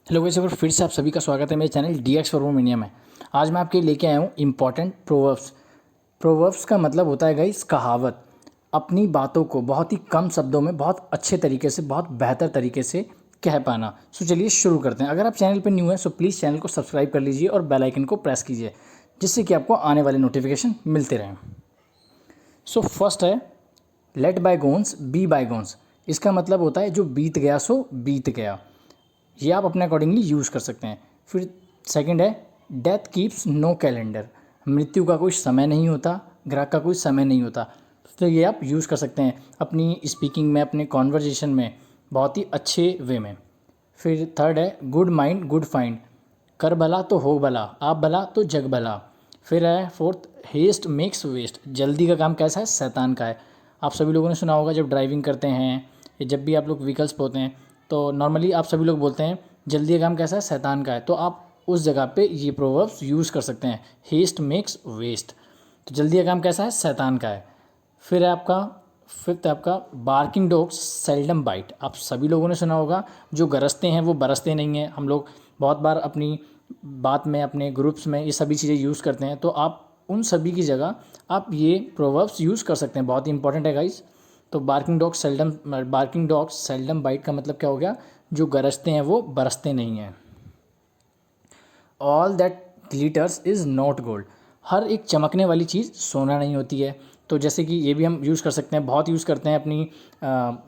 Hello guys, एक बार फिर से आप सभी का स्वागत है मेरे चैनल DX फॉर वुमेन में। आज मैं आपके लिए लेके आया हूँ इम्पॉर्टेंट प्रोवर्ब्स। प्रोवर्ब्स का मतलब होता है गाइस कहावत। अपनी बातों को बहुत ही कम शब्दों में बहुत अच्छे तरीके से, बहुत बेहतर तरीके से कह पाना। सो चलिए शुरू करते हैं। अगर आप चैनल पर न्यू हैं सो प्लीज़ चैनल को सब्सक्राइब कर लीजिए और बेल आइकन को प्रेस कीजिए, जिससे कि आपको आने वाले नोटिफिकेशन मिलते रहें। सो फर्स्ट है लेट बायगोन्स बी बायगोन्स। इसका मतलब होता है जो बीत गया सो बीत गया। ये आप अपने अकॉर्डिंगली यूज़ कर सकते हैं। फिर सेकंड है डेथ कीप्स नो कैलेंडर। मृत्यु का कोई समय नहीं होता, ग्राहक का कोई समय नहीं होता। तो ये आप यूज़ कर सकते हैं अपनी स्पीकिंग में, अपने कॉन्वर्जेशन में बहुत ही अच्छे वे में। फिर थर्ड है गुड माइंड गुड फाइंड। कर भला तो हो भला, आप भला तो जग भला। फिर है फोर्थ हेस्ट मेक्स वेस्ट। जल्दी का काम कैसा है? शैतान का है। आप सभी लोगों ने सुना होगा जब ड्राइविंग करते हैं या जब भी आप लोग व्हीकल्स पे होते हैं तो नॉर्मली आप सभी लोग बोलते हैं जल्दी का काम कैसा है? शैतान का है। तो आप उस जगह पे ये प्रोवर्ब्स यूज़ कर सकते हैं, हेस्ट मेक्स वेस्ट। तो जल्दी का काम कैसा है? शैतान का है। फिर है आपका फिफ्थ है आपका बार्किंग डॉग्स सेल्डम बाइट। आप सभी लोगों ने सुना होगा जो गरजते हैं वो बरसते नहीं हैं। हम लोग बहुत बार अपनी बात में, अपने ग्रुप्स में ये सभी चीज़ें यूज़ करते हैं। तो आप उन सभी की जगह आप ये प्रोवर्ब्स यूज़ कर सकते हैं। बहुत ही इंपॉर्टेंट है गाइस। तो बार्किंग डॉग्स सेल्डम बाइट का मतलब क्या हो गया? जो गरजते हैं वो बरसते नहीं हैं। All that glitters is not gold. हर एक चमकने वाली चीज़ सोना नहीं होती है। तो जैसे कि ये भी हम यूज़ कर सकते हैं, बहुत यूज़ करते हैं अपनी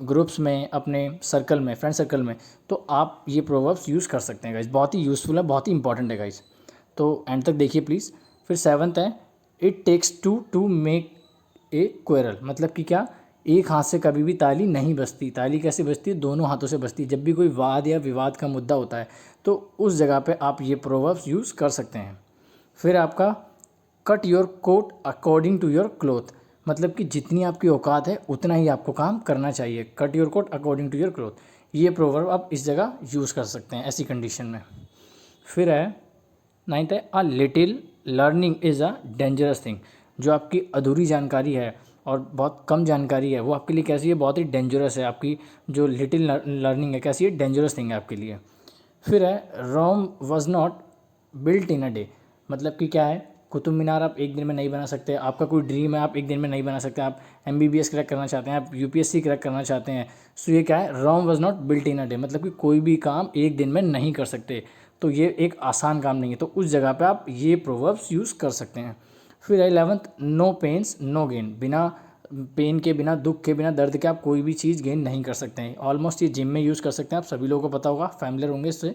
ग्रुप्स में, अपने सर्कल में, फ्रेंड सर्कल में। तो आप ये प्रोवर्ब्स यूज़ कर सकते हैं गाइज। बहुत ही यूज़फुल है, बहुत ही इंपॉर्टेंट है गाइज। तो एंड तक देखिए प्लीज़। फिर सेवन्थ है it takes two to make a quarrel. मतलब कि क्या? एक हाथ से कभी भी ताली नहीं बजती। ताली कैसे बजती है? दोनों हाथों से बजती है। जब भी कोई वाद या विवाद का मुद्दा होता है तो उस जगह पे आप ये प्रोवर्ब्स यूज़ कर सकते हैं। फिर आपका cut your coat according to your cloth. मतलब कि जितनी आपकी औकात है उतना ही आपको काम करना चाहिए। Cut your coat according to your cloth, ये प्रोवर्ब आप इस जगह यूज़ कर सकते हैं ऐसी कंडीशन में। फिर है नाइन्थ है a little learning is a dangerous thing. जो आपकी अधूरी जानकारी है और बहुत कम जानकारी है वो आपके लिए कैसी है? बहुत ही डेंजरस है। आपकी जो लिटिल लर्निंग है कैसी है? डेंजरस थिंग है आपके लिए। फिर है Rome was not built in a day. मतलब कि क्या है? कुतुब मीनार आप एक दिन में नहीं बना सकते। आपका कोई ड्रीम है, आप एक दिन में नहीं बना सकते। आप MBBS क्रैक करना चाहते हैं, आप UPSC क्रैक करना चाहते हैं। सो ये क्या है? Rome was not built in a day. मतलब कि कोई भी काम एक दिन में नहीं कर सकते। तो ये एक आसान काम नहीं है। तो उस जगह पे आप ये प्रोवर्ब्स यूज़ कर सकते हैं। फिर है 11th no pains no gain. बिना पेन के, बिना दुख के, बिना दर्द के आप कोई भी चीज़ गेन नहीं कर सकते हैं। ऑलमोस्ट ये जिम में यूज़ कर सकते हैं। आप सभी लोगों को पता होगा, फैमिलियर होंगे इससे।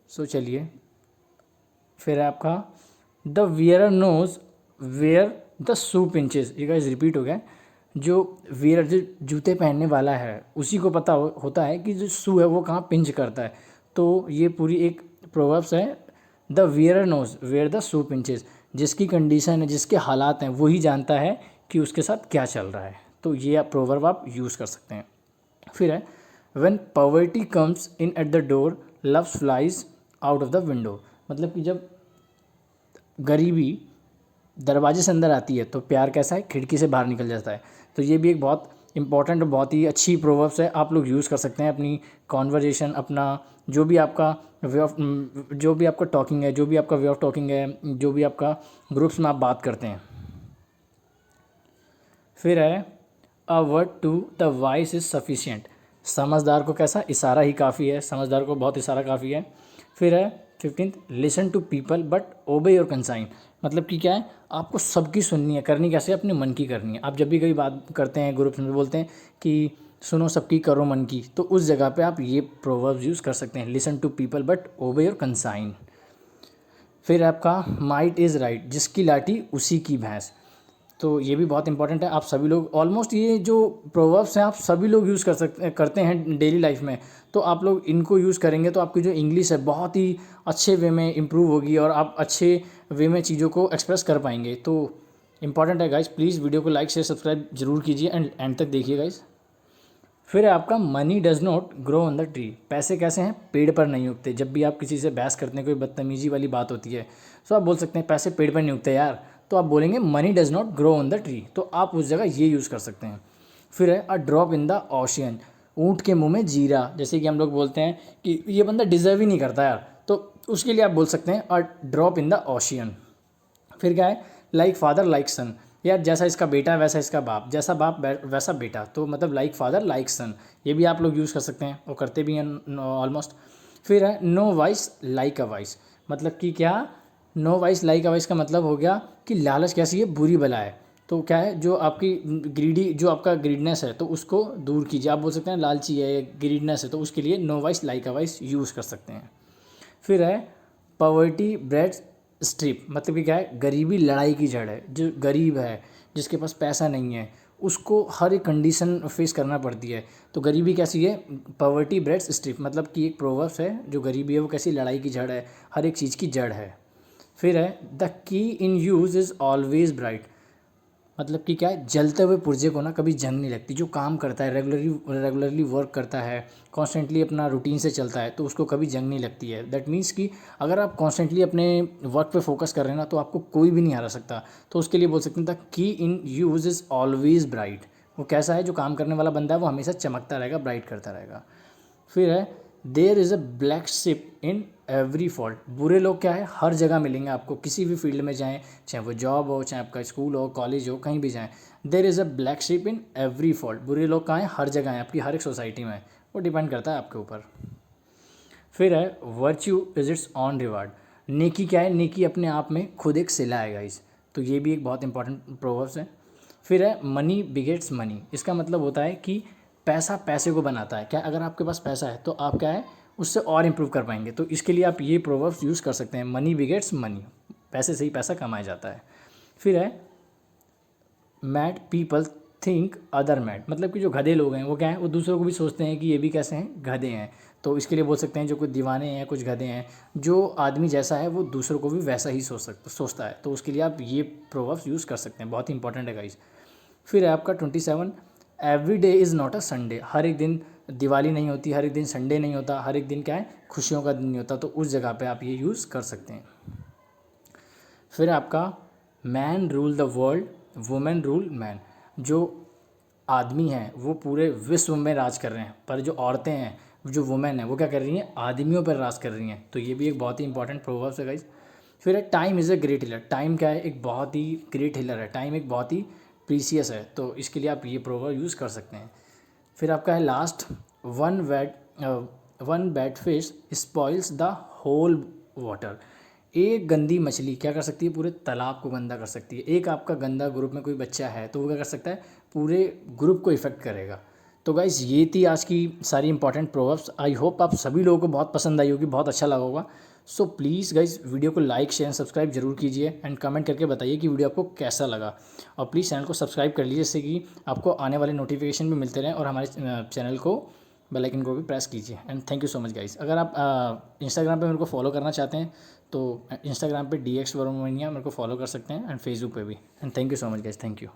सो चलिए। फिर है आपका the wearer knows where the shoe pinches. ये गाइस रिपीट हो गया। जो वियरर, जो जूते पहनने वाला है, उसी को पता होता है कि जो शू है वो कहाँ पिंच करता है। तो ये पूरी एक प्रोवर्ब्स है। The wearer knows where the shoe pinches. जिसकी कंडीशन है, जिसके हालात हैं, वही जानता है कि उसके साथ क्या चल रहा है। तो ये प्रोवर्ब आप यूज़ कर सकते हैं। फिर है when poverty comes in at the door love flies out of the window. मतलब कि जब गरीबी दरवाजे से अंदर आती है तो प्यार कैसा है? खिड़की से बाहर निकल जाता है। तो ये भी एक बहुत इंपॉर्टेंट और बहुत ही अच्छी प्रोवर्ब्स है। आप लोग यूज़ कर सकते हैं अपनी कॉन्वर्जेशन, अपना जो भी आपका वे ऑफ जो भी आपका टॉकिंग है, जो भी आपका वे ऑफ टॉकिंग है, जो भी आपका ग्रुप्स में आप बात करते हैं। फिर है a word to the wise is sufficient. समझदार को कैसा? इशारा ही काफ़ी है। समझदार को बहुत इशारा काफ़ी है। फिर है 15th listen to people but obey your conscience. मतलब कि क्या है? आपको सबकी सुननी है, करनी कैसे? अपने मन की करनी है। आप जब भी कभी बात करते हैं ग्रुप्स में बोलते हैं कि सुनो सबकी करो मन की, तो उस जगह पे आप ये प्रोवर्ब्स यूज़ कर सकते हैं, listen to people but obey your conscience. फिर आपका माइट इज़ राइट, जिसकी लाठी उसी की भैंस। तो ये भी बहुत इंपॉर्टेंट है। आप सभी लोग ऑलमोस्ट ये जो प्रोवर्ब्स हैं आप सभी लोग यूज़ करते हैं डेली लाइफ में। तो आप लोग इनको यूज़ करेंगे तो आपकी जो इंग्लिश है बहुत ही अच्छे वे में इम्प्रूव होगी और आप अच्छे वे में चीज़ों को एक्सप्रेस कर पाएंगे। तो इंपॉर्टेंट है गाइज। प्लीज़ वीडियो को लाइक शेयर सब्सक्राइब जरूर कीजिए एंड एंड तक देखिए गाइज। फिर है आपका money does not grow on the tree. पैसे कैसे हैं? पेड़ पर नहीं उगते। जब भी आप किसी से बहस करते हैं, कोई बदतमीजी वाली बात होती है, तो आप बोल सकते हैं पैसे पेड़ पर नहीं उगते यार। तो आप बोलेंगे money does not grow on the tree. तो आप उस जगह ये यूज़ कर सकते हैं। फिर है a drop in the ocean. ऊँट के मुंह में जीरा, जैसे कि हम लोग बोलते हैं कि ये बंदा डिज़र्व ही नहीं करता यार, तो उसके लिए आप बोल सकते हैं a drop in the ocean. फिर क्या है, लाइक फादर लाइक सन, यार जैसा इसका बेटा वैसा इसका बाप, जैसा बाप वैसा बेटा, तो मतलब लाइक फादर लाइक सन, ये भी आप लोग यूज़ कर सकते हैं और करते भी हैं ऑलमोस्ट। फिर है no vice like a vice, मतलब कि क्या, no vice like a vice का मतलब हो गया कि लालच कैसी है, बुरी बला है। तो क्या है, जो आपकी ग्रीडी, जो आपका ग्रीडनेस है तो उसको दूर कीजिए, आप बोल सकते हैं लालची है, ग्रीडनेस है, तो उसके लिए no vice like a vice use कर सकते हैं। फिर है पॉवर्टी ब्रेड स्ट्रिप, मतलब कि क्या है, गरीबी लड़ाई की जड़ है। जो गरीब है, जिसके पास पैसा नहीं है, उसको हर एक कंडीशन फेस करना पड़ती है। तो गरीबी कैसी है, पॉवर्टी ब्रेड्स स्ट्रिप, मतलब कि एक प्रोवर्ब्स है, जो गरीबी है वो कैसी लड़ाई की जड़ है, हर एक चीज़ की जड़ है। फिर है the key in use is always bright, मतलब कि क्या है, जलते हुए पुर्जे को ना कभी जंग नहीं लगती। जो काम करता है, रेगुलरली वर्क करता है, कॉन्स्टेंटली अपना रूटीन से चलता है, तो उसको कभी जंग नहीं लगती है। दैट मीन्स कि अगर आप कॉन्स्टेंटली अपने वर्क पे फोकस कर रहे हैं ना, तो आपको कोई भी नहीं हरा सकता। तो उसके लिए बोल सकते हैं the key in use is always bright, वो कैसा है, जो काम करने वाला बंदा है वो हमेशा चमकता रहेगा, ब्राइट करता रहेगा। फिर है there is a black sheep in every fault, बुरे लोग क्या है, हर जगह मिलेंगे आपको, किसी भी फील्ड में जाएँ, चाहे वो जॉब हो, चाहे आपका स्कूल हो, कॉलेज हो, कहीं भी जाएँ, there is a black sheep in every fault, बुरे लोग कहाँ हैं, हर जगह हैं, आपकी हर एक सोसाइटी में, वो डिपेंड करता है आपके ऊपर। फिर है virtue is it's on reward, नेकी क्या है, नेकी अपने आप में खुद एक सिला है गाइस, तो ये भी एक बहुत इंपॉर्टेंट प्रोवर्ब्स है। फिर है मनी बिगेट्स मनी, इसका मतलब होता है कि पैसा पैसे को बनाता है। क्या, अगर आपके पास पैसा है तो आप क्या है, उससे और इम्प्रूव कर पाएंगे, तो इसके लिए आप ये प्रोवर्ब्स यूज़ कर सकते हैं, मनी बिगेट्स मनी, पैसे से ही पैसा कमाया जाता है। फिर है mad people think other mad, मतलब कि जो गधे लोग हैं वो क्या है, वो दूसरों को भी सोचते हैं कि ये भी कैसे हैं, गधे हैं। तो इसके लिए बोल सकते हैं जो कुछ दीवाने हैं, कुछ गधे हैं, जो आदमी जैसा है वो दूसरों को भी वैसा ही सोचता है, तो उसके लिए आप ये प्रोवर्ब्स यूज़ कर सकते हैं, बहुत ही इंपॉर्टेंट है गाइस। फिर है आपका 27, every day is not a Sunday, हर एक दिन दिवाली नहीं होती, हर एक दिन संडे नहीं होता, हर एक दिन क्या है, खुशियों का दिन नहीं होता, तो उस जगह पे आप ये यूज़ कर सकते हैं। फिर आपका man rule the world, women rule man, जो आदमी हैं वो पूरे विश्व में राज कर रहे हैं, पर जो औरतें हैं, जो वुमेन है, वो क्या कर रही हैं, आदमियों पर राज कर रही हैं, तो ये भी एक बहुत ही इंपॉर्टेंट प्रोवर्ब्स है गाइस। फिर है time is a great healer, time क्या है, एक बहुत ही ग्रेट हीलर है, टाइम एक बहुत ही प्रीसियस है, तो इसके लिए आप ये प्रोवर्ब यूज़ कर सकते हैं। फिर आपका है last, one bad fish spoils the whole water, एक गंदी मछली क्या कर सकती है, पूरे तालाब को गंदा कर सकती है। एक आपका गंदा ग्रुप में कोई बच्चा है तो वो क्या कर सकता है, पूरे ग्रुप को इफ़ेक्ट करेगा। तो गाइज़ ये थी आज की सारी इंपॉर्टेंट प्रोवर्ब्स, आई होप आप सभी लोगों को बहुत पसंद आई होगी, बहुत अच्छा लगा होगा। सो प्लीज़ गाइज़ वीडियो को लाइक शेयर सब्सक्राइब जरूर कीजिए एंड कमेंट करके बताइए कि वीडियो आपको कैसा लगा, और प्लीज़ चैनल को सब्सक्राइब कर लीजिए, जिससे कि आपको आने वाले नोटिफिकेशन भी मिलते रहें, और हमारे चैनल को बेल आइकन को भी प्रेस कीजिए। And thank you so much guys. अगर आप इंस्टाग्राम पे मेरे को फॉलो करना चाहते हैं तो इंस्टाग्राम पे DX वर्मोनिया मेरे को फॉलो कर सकते हैं, एंड फेसबुक पे भी। And thank you so much guys, thank you.